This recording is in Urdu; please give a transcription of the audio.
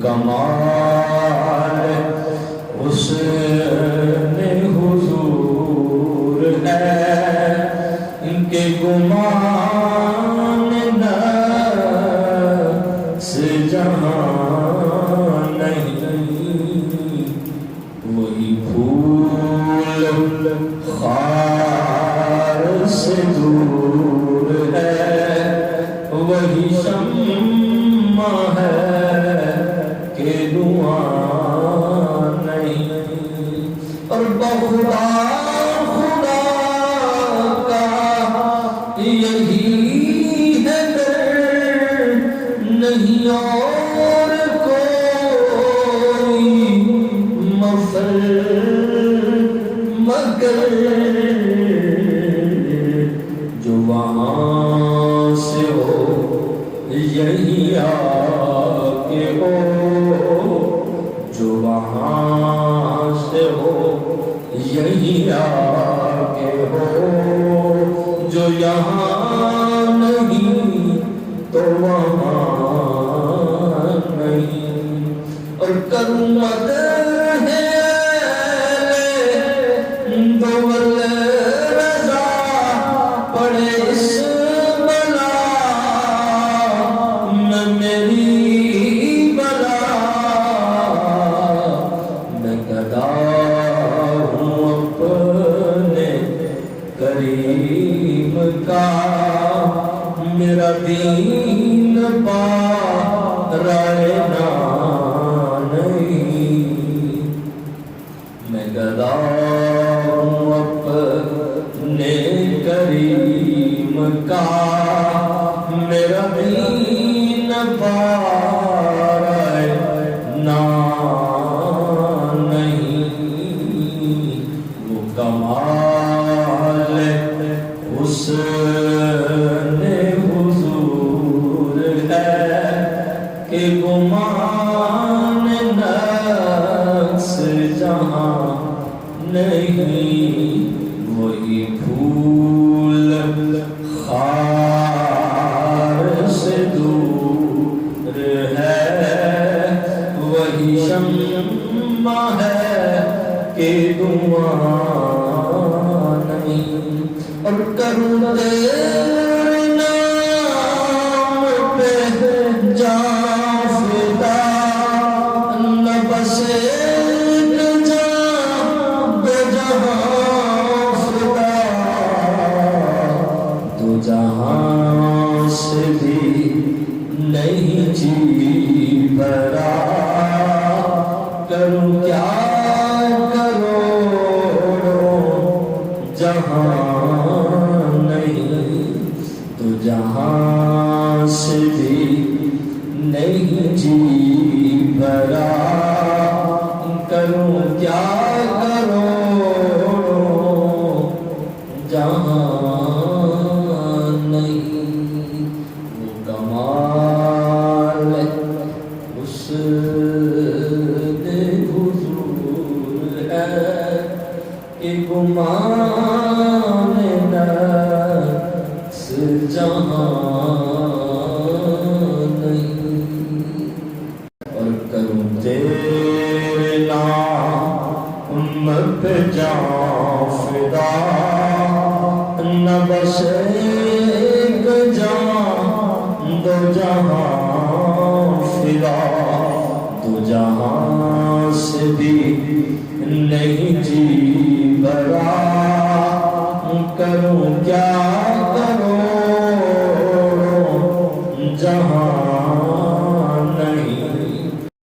کمال حسن حضور ہے ان کے گمان نفس جہاں نہیں وہی پھول خار سے دور ہے وہی شمع ہے کہ دعا نہیں اور بخدا خدا کا یہی ہے در نہیں اور کوئی مفر مگر جو وہاں سے ہو یہی آ کے ہو جو وہاں سے ہو یہی آ کے ہو جو یہاں نہیں تو وہاں نہیں اور کروں مدد ہے دول رضا پڑے اس بلا میں میری بلا میں گدا ہوں اپنے کریم کا میرا دین پا رائے نہیں میں گدا ہوں اپنے کریم کا میرا دین پا رائے نہیں وہ کمال حسن حضور ہے کہ گمان نفس جہاں نہیں وہی پھول خار سے دور ہے وہی شمع ہے کہ دعا نہیں اور کروں تیرے نام پہ جان فدا نہ بس ایک جان دو جہاں فدا دو جہاں سے بھی نہیں جی بھرا کروں کیا کرو جہاں نہیں تو جہاں سے بھی نہیں جی بھرا کروں کیا کرو جہاں نہیں وہ کمال حسن حضور ہے کہ گمان نفس جہاں نہیں اور کروں تیرے نام پہ جان فدا نہ بس ایک جان دو جہاں فدا دو جہاں سے بھی نہیں جی بھرا کروں کیا کرو جہاں